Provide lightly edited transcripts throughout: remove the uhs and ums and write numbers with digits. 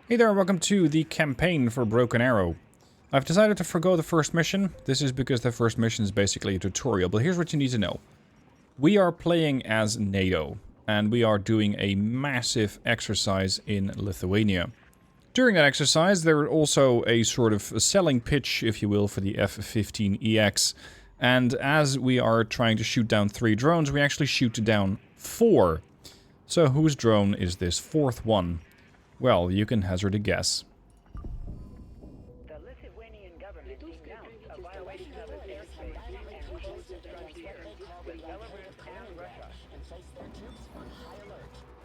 Hey there, welcome to the campaign for Broken Arrow. I've decided to forgo the first mission. This is because the first mission is basically a tutorial, but here's what you need to know. We are playing as NATO, and we are doing a massive exercise in Lithuania. During that exercise, there is also a sort of a selling pitch, if you will, for the F-15EX. And as we are trying to shoot down 3 drones, we actually shoot down 4. So whose drone is this 4th one? Well, you can hazard a guess. The Lithuanian government denounced a violation of its airspace and closed its frontier with Belarus and Russia.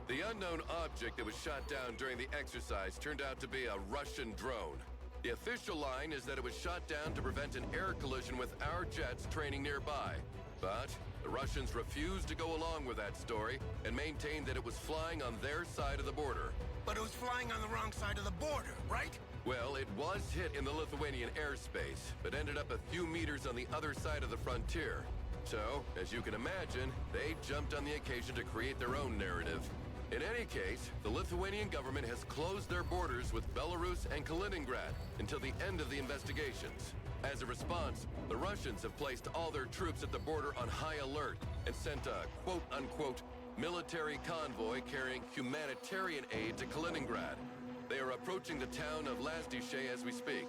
The unknown object that was shot down during the exercise turned out to be a Russian drone. The official line is that it was shot down to prevent an air collision with our jets training nearby. But the Russians refused to go along with that story and maintained that it was flying on their side of the border. But it was flying on the wrong side of the border, right? Well, it was hit in the Lithuanian airspace, but ended up a few meters on the other side of the frontier. So, as you can imagine, they jumped on the occasion to create their own narrative. In any case, the Lithuanian government has closed their borders with Belarus and Kaliningrad until the end of the investigations. As a response, the Russians have placed all their troops at the border on high alert and sent a quote-unquote military convoy carrying humanitarian aid to Kaliningrad. They are approaching the town of Lazdishe as we speak.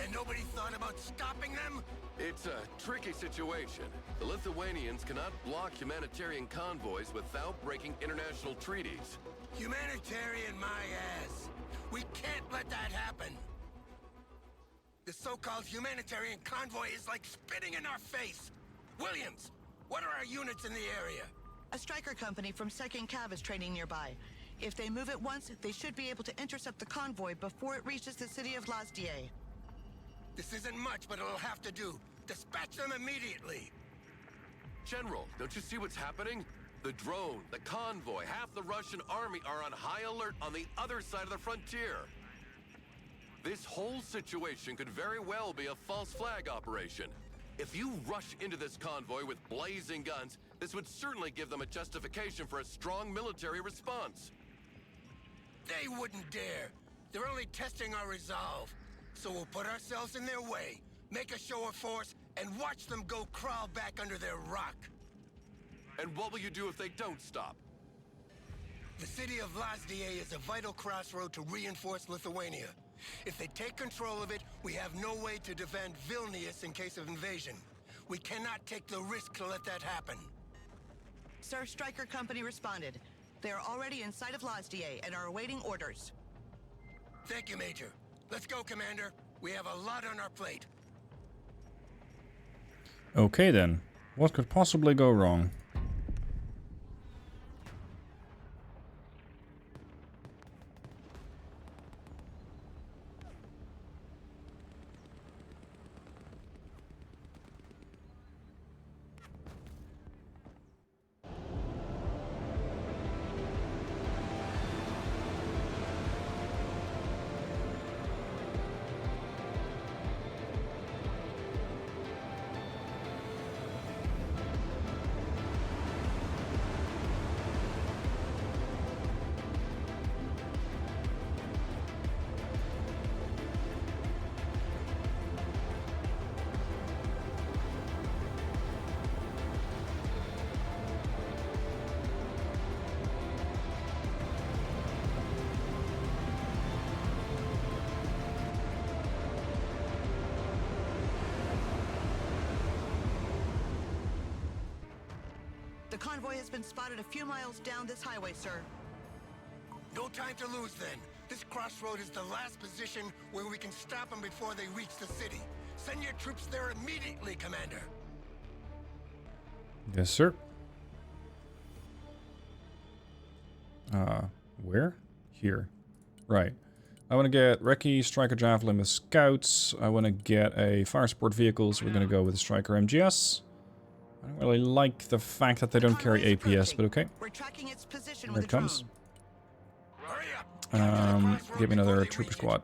And nobody thought about stopping them? It's a tricky situation. The Lithuanians cannot block humanitarian convoys without breaking international treaties. Humanitarian my ass. We can't let that happen. The so-called humanitarian convoy is like spitting in our face. Williams, what are our units in the area? A striker company from 2nd Cav is training nearby. If they move it once, they should be able to intercept the convoy before it reaches the city of Lazdie. This isn't much, but it'll have to do. Dispatch them immediately. General, don't you see what's happening? The drone, the convoy, half the Russian army are on high alert on the other side of the frontier. This whole situation could very well be a false flag operation. If you rush into this convoy with blazing guns, this would certainly give them a justification for a strong military response. They wouldn't dare. They're only testing our resolve. So we'll put ourselves in their way, make a show of force, and watch them go crawl back under their rock. And what will you do if they don't stop? The city of Lazdie is a vital crossroad to reinforce Lithuania. If they take control of it, we have no way to defend Vilnius in case of invasion. We cannot take the risk to let that happen. Sir, Striker Company responded. They are already inside of Lazdie and are awaiting orders. Thank you, Major. Let's go, Commander. We have a lot on our plate. Okay then, what could possibly go wrong? The convoy has been spotted a few miles down this highway, sir. No time to lose, then. This crossroad is the last position where we can stop them before they reach the city. Send your troops there immediately, Commander. Yes, sir. Where? Here. Right. I want to get Recce, Striker Javelin with Scouts. I want to get a fire support vehicle, so we're going to go with the Striker MGS. I don't really like the fact that they don't carry APS, but okay. We're tracking its position There with it a comes. Hurry up. Give me another trooper squad.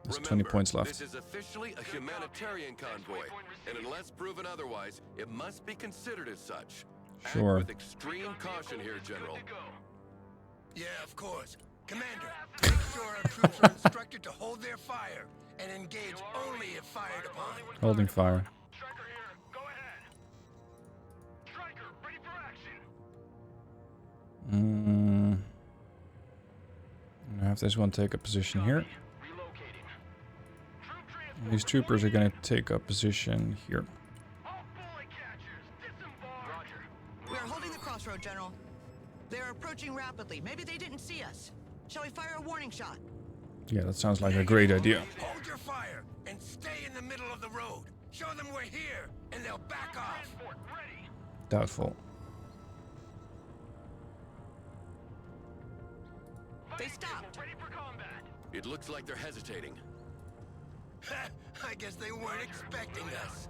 There's 20 points left. This is officially a humanitarian convoy, and unless proven otherwise, it must be considered as such. Sure. Act with extreme caution here, General. Yeah, of course. Commander, make sure our troops are instructed to hold their fire and engage only if fired upon. Holding fire. Striker here. Go ahead. Striker, ready for action. I have this one take a position here. Relocating. Troop transport. These troopers are going to take a position here. All bullet catchers, disembark. Roger. We are holding the crossroad, General. They are approaching rapidly. Maybe they didn't see us. Shall we fire a warning shot? Yeah, that sounds like a great idea. Hold your fire and stay in the middle of the road. Show them we're here, and they'll back off. Transport ready. Doubtful. They stopped. Ready for combat. It looks like they're hesitating. I guess they weren't expecting us.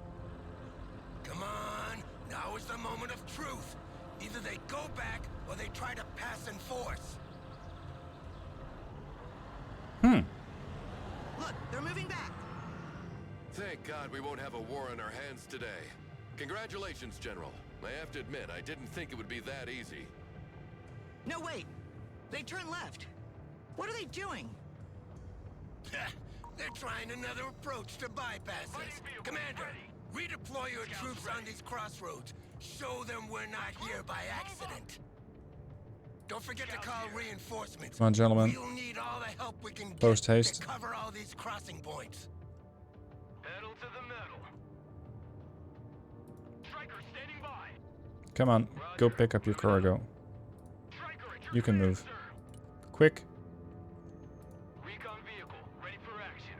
Come on, now is the moment of truth. Either they go back, or they try to pass in force. Look, they're moving back. Thank God we won't have a war on our hands today. Congratulations, General. I have to admit, I didn't think it would be that easy. No, wait. They turned left. What are they doing? They're trying another approach to bypass us. Commander, redeploy your troops on these crossroads. Show them we're not here by accident. Don't forget to call reinforcements. Come on, gentlemen. We'll need all the help we can get Post haste. to cover all these crossing points. Pedal to the metal. Striker standing by. Come on, go pick up your cargo. Striker at your You can command, move. sir. Quick. Recon vehicle ready for action.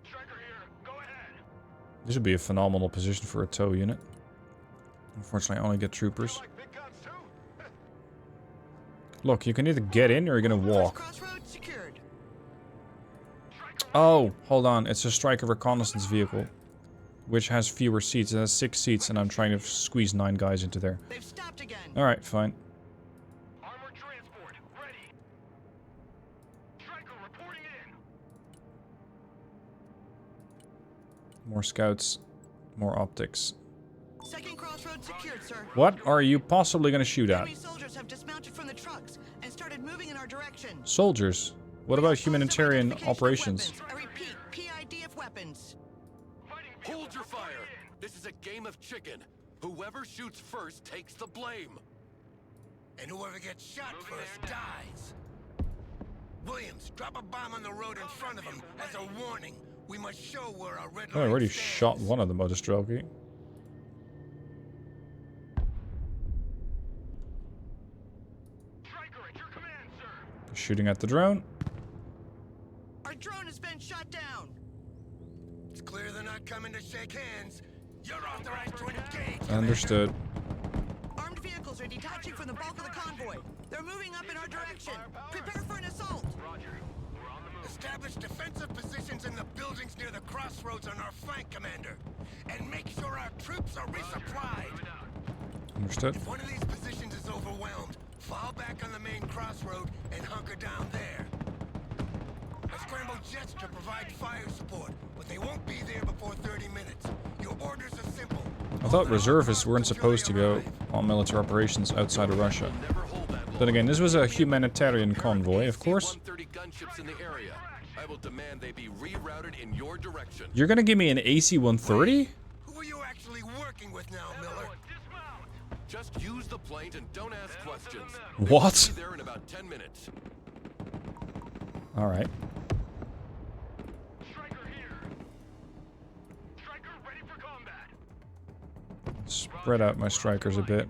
Striker here. Go ahead. This would be a phenomenal position for a tow unit. Unfortunately, I only get troopers. Like big guns too. Look, you can either get in or you're gonna walk. Crossroad secured. Oh, hold on. It's a striker reconnaissance vehicle, which has fewer seats. It has 6 seats, and I'm trying to squeeze 9 guys into there. They've stopped again. Alright, fine. Armored transport ready. Striker reporting in. More scouts, more optics. Second crossroad secured, sir. What are you possibly gonna shoot at? Enemy soldiers have dismounted from the trucks and started moving in our direction. Soldiers? What about humanitarian Identification of operations? weapons. I repeat, PIDF weapons. Fighting vehicle Hold your fire! reporting in. This is a game of chicken. Whoever shoots first takes the blame. And whoever gets shot Moving first there now. dies. Williams, drop a bomb on the road in front of them as a warning. We must show where our red Oh, I line already stands. shot one of the Motorstrelki. Striker at your command, sir. Shooting at the drone. Our drone has been shot down. It's clear they're not coming to shake hands. You're authorized to engage. Understood. Armed vehicles are detaching from the bulk of the convoy. They're moving up in our direction. Prepare for an assault. Roger. We're on the move. Establish defensive positions in the buildings near the crossroads on our flank, Commander. And make sure our troops are resupplied. Moving out. Understood. If one of these positions is overwhelmed, fall back on the main crossroad and hunker down there. I scramble jets to provide fire support, but they won't be there before 30 minutes. Your orders are simple. I thought reservists weren't supposed to go on military operations outside of Russia. Never hold that long. Then again, this was a humanitarian convoy, of course. AC-130 gunships in the area. I will demand they be rerouted in your direction. You're gonna give me an AC-130? Who are you actually working with now, Miller? Dismount. Just use the plane and don't ask questions. What? Be there in about 10 minutes. Alright. Striker here. Striker ready for combat. Spread out my strikers a bit.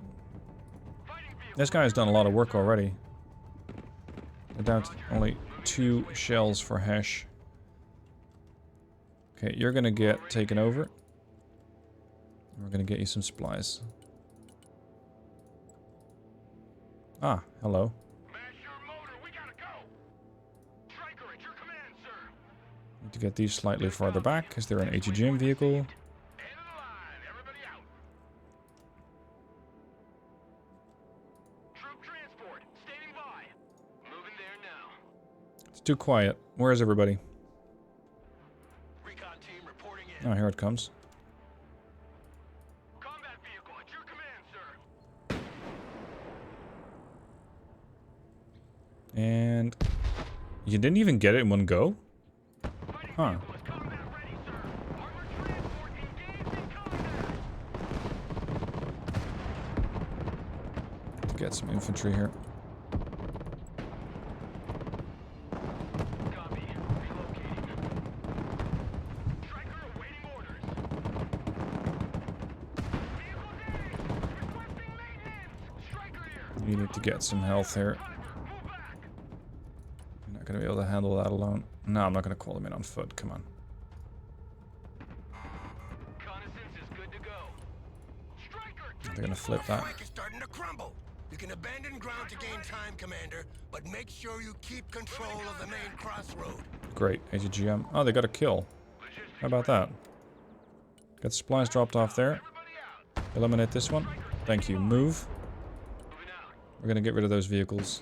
Fighting vehicle. This guy's done a lot of work already. They're down to only 2 shells for Hesh. Okay, you're gonna get taken over. We're gonna get you some supplies. Ah, hello. Mash your motor. We gotta go. Striker at your command, sir. Need to get these slightly farther back, because they're an ATGM vehicle. End of the line. Everybody out. Troop transport standing by. Moving there now. It's too quiet. Where is everybody? Recon team reporting in. Oh, here it comes. Combat vehicle at your command, sir. And you didn't even get it in one go? Huh. Let's get some infantry here. You need to get some health here. You're not going to be able to handle that alone. No, I'm not going to call them in on foot. Come on. They're going to flip that. Flank is starting to crumble. You can abandon ground to gain time, Commander, but make sure you keep control of the main crossroad. Great. AGGM. Oh, they got a kill. How about that? Got supplies dropped off there. Eliminate this one. Thank you. Move. We're going to get rid of those vehicles.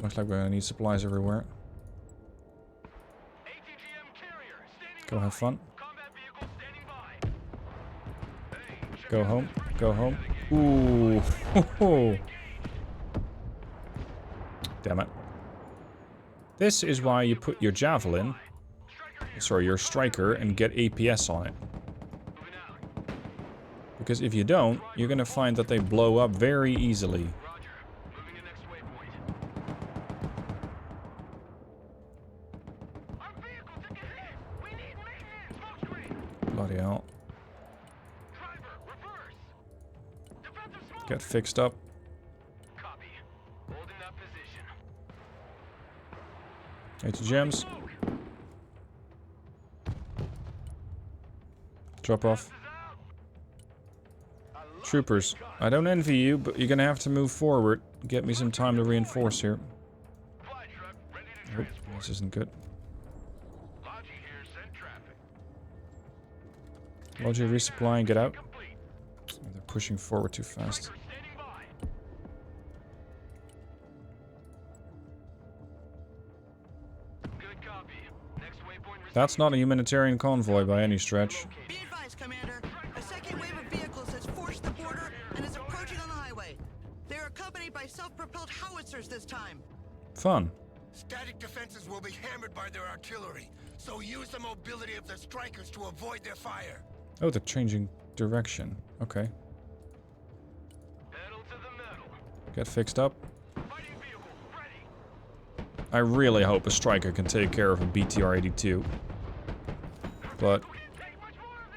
Looks like we're going to need supplies everywhere. Go have fun. Go home. Go home. Ooh. Ho, ho. Damn it. This is why you put your javelin, sorry, your striker, and get APS on it. Because if you don't, you're going to find that they blow up very easily. Bloody hell. Get fixed up. HGMs. Drop off. Troopers, I don't envy you, but you're gonna have to move forward. Get me some time to reinforce here. Oh, this isn't good. Logi resupply and get out. They're pushing forward too fast. That's not a humanitarian convoy by any stretch. Be advised, Commander. A second wave of vehicles has forced the border and is approaching on the highway. They're accompanied by self-propelled howitzers this time. Fun. Static defenses will be hammered by their artillery, so use the mobility of the strikers to avoid their fire. Oh, they're changing direction. Okay. Get fixed up. I really hope a striker can take care of a BTR-82. But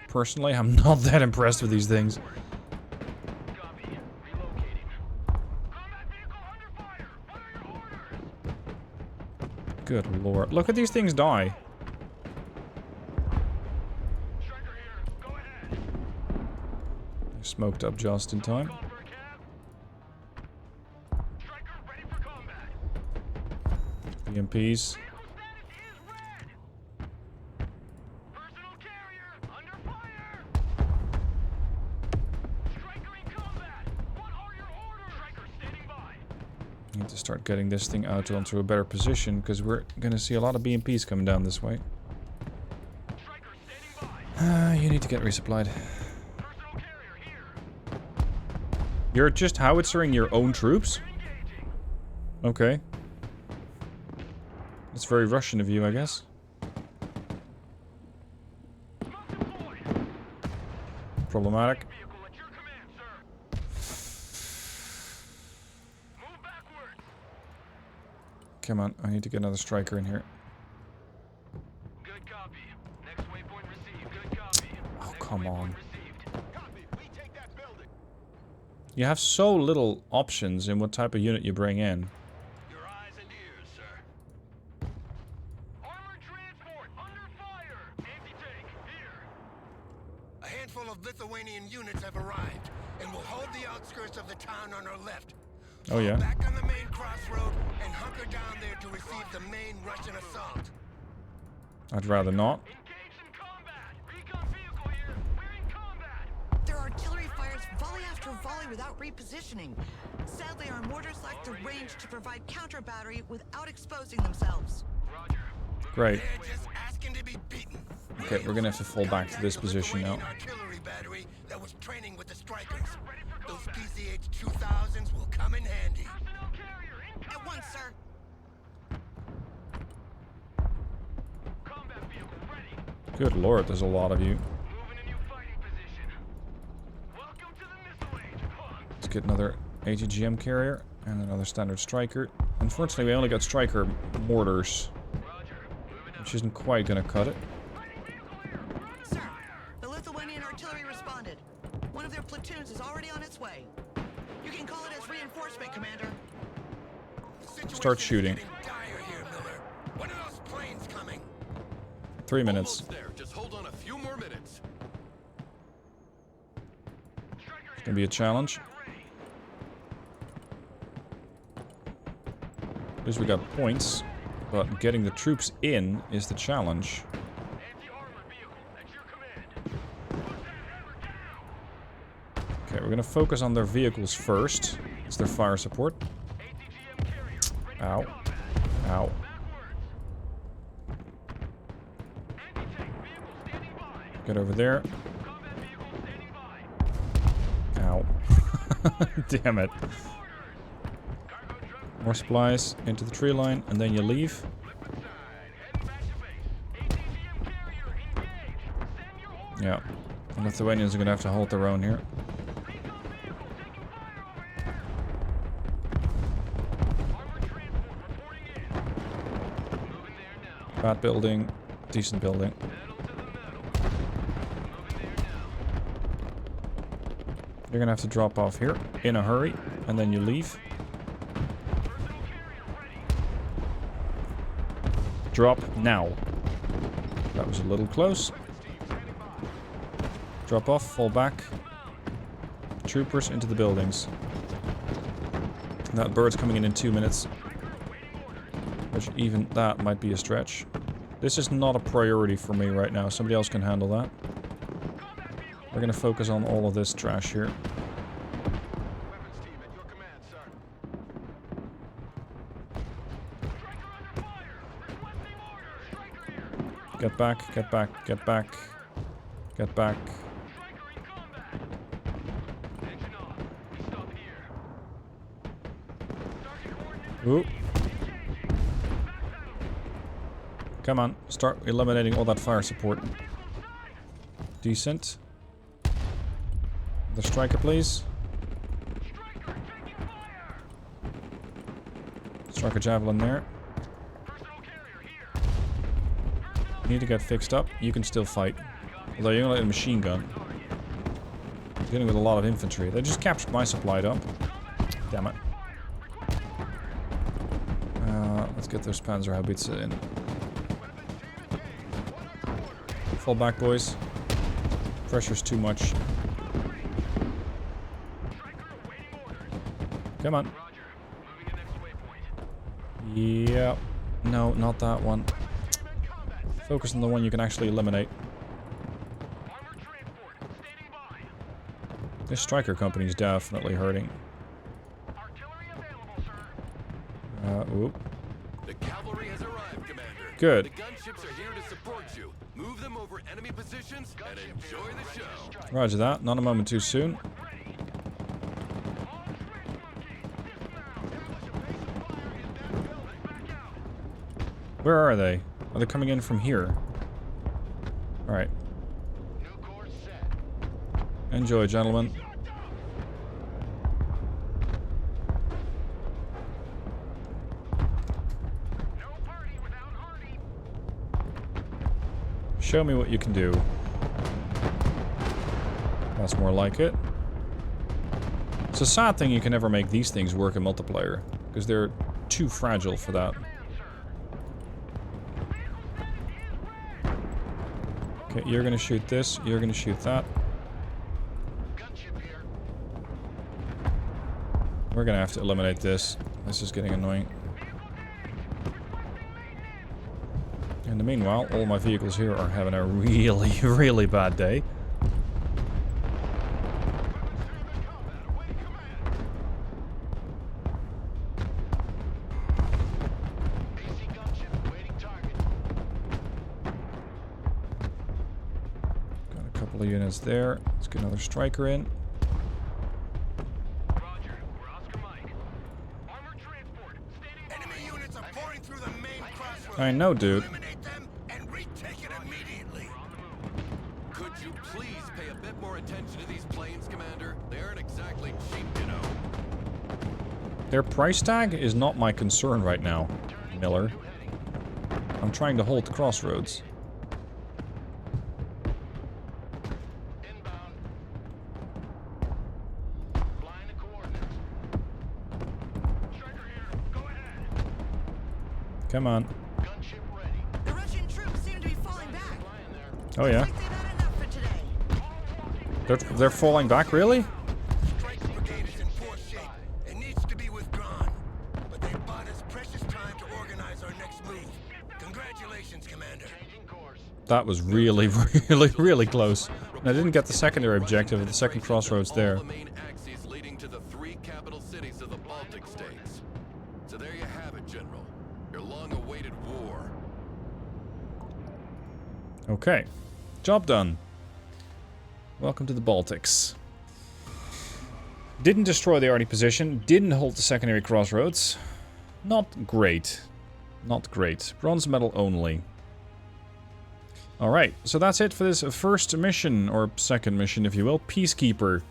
personally, I'm not that impressed with these things. Good lord. Look at these things die. They're smoked up just in time. BMPs. Need to start getting this thing out onto a better position because we're gonna see a lot of BMPs coming down this way. You need to get resupplied. You're just howitzering your own troops? Okay. It's very Russian of you, I guess. Problematic. Come on, I need to get another striker in here. Oh, come on. You have so little options in what type of unit you bring in. A handful of Lithuanian units have arrived, and will hold the outskirts of the town on our left. Oh yeah. Back on the main crossroad and hunker down there to receive the main Russian assault. I'd rather not. Their artillery fires volley after volley without repositioning. Sadly, our mortars lack the range to provide counter battery without exposing themselves. Great. They're just asking to be beaten. Okay, we're gonna have to fall back to this position now. Artillery battery that was training with the strikers. Those PCH-2000s will come in handy. Good lord, there's a lot of you. Moving a new fighting position. Welcome to the missile age, punk. Let's get another ATGM carrier and another standard striker. Unfortunately, we only got striker mortars, Roger. Moving out. which isn't quite gonna cut it. Sir, the Lithuanian artillery responded. One of their platoons is already on its way. You can call it as reinforcement, Commander. Start shooting. Situation's getting dire here, Miller. When are those planes coming? 3 minutes. Almost there. Just hold on a few more minutes. It's gonna be a challenge. At least we got points, but getting the troops in is the challenge. Anti-armor vehicle at your command. Put that hammer down. Okay, we're gonna focus on their vehicles first. It's their fire support. ATGM carrier ready for Ow. combat. Ow. Backwards. Anti-tank vehicle standing by. Get over there. Combat vehicle standing by. Ow. Damn it. Orders. Cargo truck More supplies into the tree line, and then you leave. flip the side. Heading back to base. ATGM carrier engaged. Send your orders. Yeah. The Lithuanians are gonna have to hold their own here. Recon vehicle taking fire over here. Armored transport reporting in. Moving there now. Bad building, decent building. Metal to the metal. Moving there now. You're gonna have to drop off here in a hurry, and then you leave. Personal carrier ready. Drop now. That was a little close. Drop off, fall back. Troopers into the buildings. That bird's coming in 2 minutes. Which even that might be a stretch. This is not a priority for me right now. Somebody else can handle that. We're gonna focus on all of this trash here. Weapons team at your command, sir. Striker under fire. Requesting orders. Striker here. Get back, get back, get back. Get back. Striker in combat. Engine on. We stop here. Target coordinates Ooh. engaged. Back pedal. Come on, start eliminating all that fire support. Decent. The striker, please. Striker taking fire. Striker javelin there. Personal carrier here. You need to get fixed up. You can still fight. Although you're only a machine gun. Dealing with a lot of infantry. They just captured my supply dump. Damn it. Let's get those Panzerhaubitze in. Fall back, boys. Pressure's too much. Striker awaiting orders. Come on. Roger. Moving to next waypoint. Yep. No, not that one. Armored combat. Focus on the one you can actually eliminate. Armored transport. Standing by. This striker company's definitely hurting. Artillery available, sir. Oop. The cavalry has arrived, Commander. Good. The gunships are here to support you. Move them over enemy positions and enjoy the show. Roger that. Not a moment too soon. Ready. All switch monkeys. Dismount. Fire in that building. Back out. Where are they? Are they coming in from here? Alright. New course set. Enjoy, gentlemen. No party without Hardy. Show me what you can do. That's more like it. It's a sad thing you can never make these things work in multiplayer, because they're too fragile for that. Okay, you're gonna shoot this, you're gonna shoot that. Gunship here. We're gonna have to eliminate this. This is getting annoying. In the meanwhile, all my vehicles here are having a really, really bad day. AC gunship waiting target. Got a couple of units there. Let's get another striker in. Roger. We're Oscar Mike. Armored transport. Standing by. Enemy units are pouring through the main crossroads. I know, dude. Eliminate them and retake it immediately. more attention to these planes, Commander? They aren't exactly cheap, you know. Their price tag is not my concern right now, Miller. I'm trying to hold the crossroads. Inbound. Flying the coordinates. Striker here. Go ahead. Come on. Gunship ready. The Russian troops seem to be falling back. Flying there. Oh yeah. Looks like they've had enough for today. They're falling back, really? Strike brigade is in poor shape and needs to be withdrawn. But they bought us precious time to organize our next move. Congratulations, Commander. Changing course. That was really, really close. And I didn't get the secondary objective of the second crossroads there. All the main axes leading to the 3 capital cities of the Baltic states. So there you have it, General. Your long-awaited war. Okay. Job done. Welcome to the Baltics. Didn't destroy the arty position. Didn't hold the secondary crossroads. Not great. Not great. Bronze medal only. Alright, so that's it for this first mission, or second mission if you will, Peacekeeper.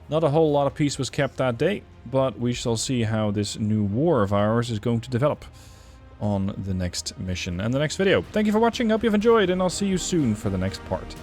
Not a whole lot of peace was kept that day, but we shall see how this new war of ours is going to develop on the next mission and the next video. Thank you for watching, hope you've enjoyed, and I'll see you soon for the next part.